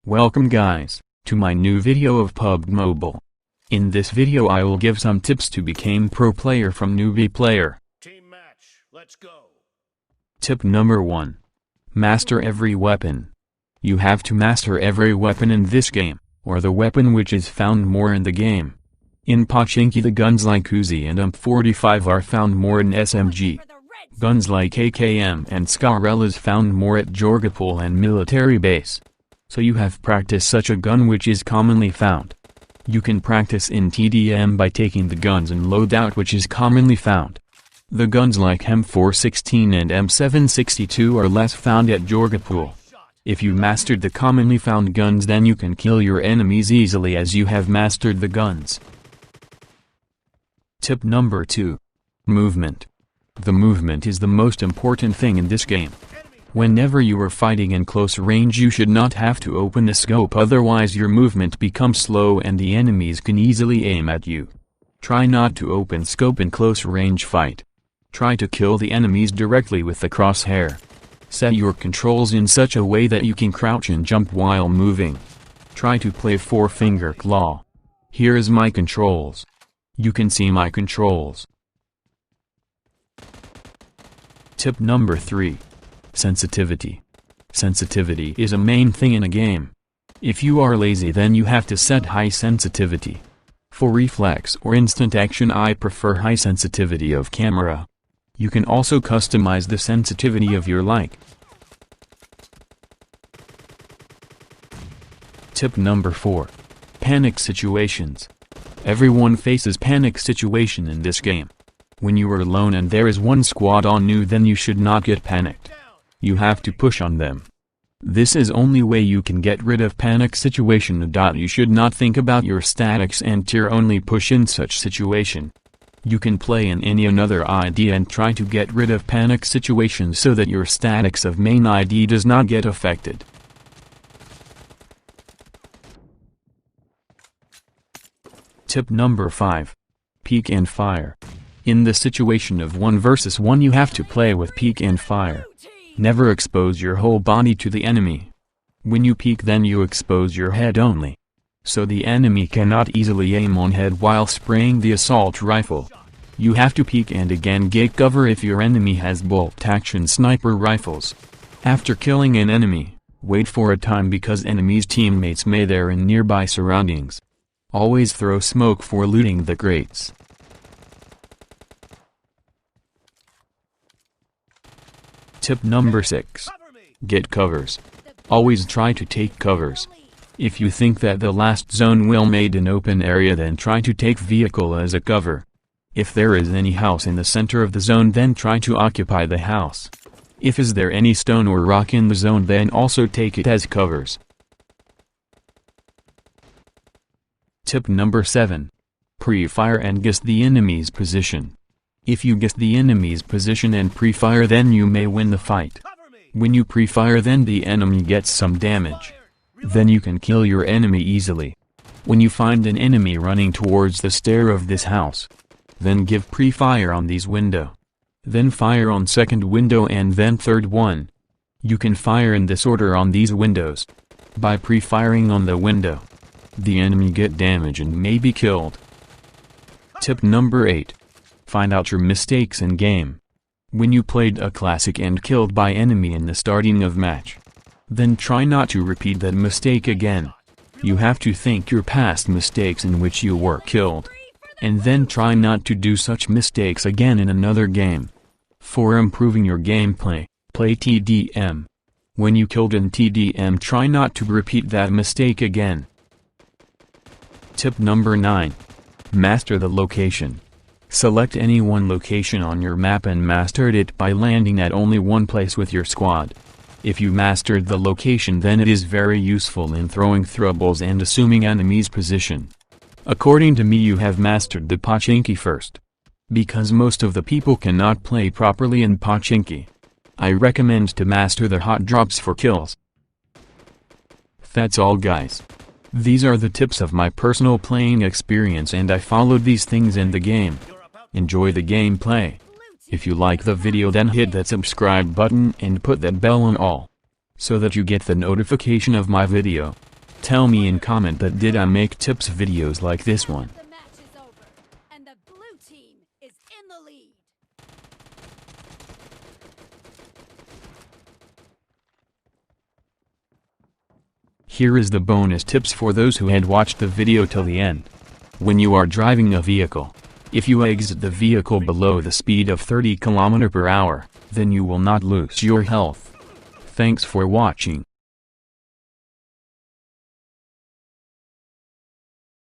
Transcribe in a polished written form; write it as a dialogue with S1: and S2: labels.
S1: Welcome guys, to my new video of PUBG Mobile. In this video I will give some tips to become pro player from newbie player.
S2: Team match, let's go.
S1: Tip number 1. Master every weapon. You have to master every weapon in this game, or the weapon which is found more in the game. In Pochinki the guns like Uzi and MP45 are found more in SMG. Guns like AKM and Scarel is found more at Jorgapol and military base. So you have practiced such a gun which is commonly found. You can practice in TDM by taking the guns and loadout which is commonly found. The guns like M416 and M762 are less found at Jorgapol. If you mastered the commonly found guns then you can kill your enemies easily as you have mastered the guns. Tip number 2. Movement. The movement is the most important thing in this game. Whenever you are fighting in close range you should not have to open the scope, otherwise your movement becomes slow and the enemies can easily aim at you. Try not to open scope in close range fight. Try to kill the enemies directly with the crosshair. Set your controls in such a way that you can crouch and jump while moving. Try to play 4-finger claw. Here is my controls. You can see my controls. Tip number 3. Sensitivity. Sensitivity is a main thing in a game. If you are lazy then you have to set high sensitivity. For reflex or instant action I prefer high sensitivity of camera. You can also customize the sensitivity of your like. Tip number 4. Panic situations. Everyone faces panic situation in this game. When you are alone and there is one squad on you then you should not get panicked. You have to push on them. This is only way you can get rid of panic situation. You should not think about your statics and tier, only push in such situation. You can play in any another ID and try to get rid of panic situations so that your statics of main ID does not get affected. Tip number 5. Peek and fire. In the situation of 1 versus 1 you have to play with peek and fire. Never expose your whole body to the enemy. When you peek then you expose your head only. So the enemy cannot easily aim on head while spraying the assault rifle. You have to peek and again get cover if your enemy has bolt action sniper rifles. After killing an enemy, wait for a time because enemy's teammates may there in nearby surroundings. Always throw smoke for looting the crates. Tip number 6. Get covers. Always try to take covers. If you think that the last zone will made an open area then try to take vehicle as a cover. If there is any house in the center of the zone then try to occupy the house. If is there any stone or rock in the zone then also take it as covers. Tip number 7. Pre-fire and guess the enemy's position. If you guess the enemy's position and pre-fire then you may win the fight. When you pre-fire then the enemy gets some damage. Then you can kill your enemy easily. When you find an enemy running towards the stair of this house, then give pre-fire on these window. Then fire on second window and then third one. You can fire in this order on these windows. By pre-firing on the window, the enemy get damage and may be killed. Tip number 8. Find out your mistakes in game. When you played a classic and killed by enemy in the starting of match, then try not to repeat that mistake again. You have to think your past mistakes in which you were killed, and then try not to do such mistakes again in another game. For improving your gameplay, play TDM. When you killed in TDM try not to repeat that mistake again. Tip number 9. Master the location. Select any one location on your map and mastered it by landing at only one place with your squad. If you mastered the location then it is very useful in throwing throubles and assuming enemy's position. According to me you have mastered the Pochinki first. Because most of the people cannot play properly in Pochinki. I recommend to master the hot drops for kills. That's all guys. These are the tips of my personal playing experience and I followed these things in the game. Enjoy the gameplay. If you like the video then hit that subscribe button and put that bell on all, so that you get the notification of my video. Tell me in comment that did I make tips videos like this one.
S3: The match is over, and the blue team is in the lead.
S1: Here is the bonus tips for those who had watched the video till the end. When you are driving a vehicle, if you exit the vehicle below the speed of 30 km/h, then you will not lose your health. Thanks for watching.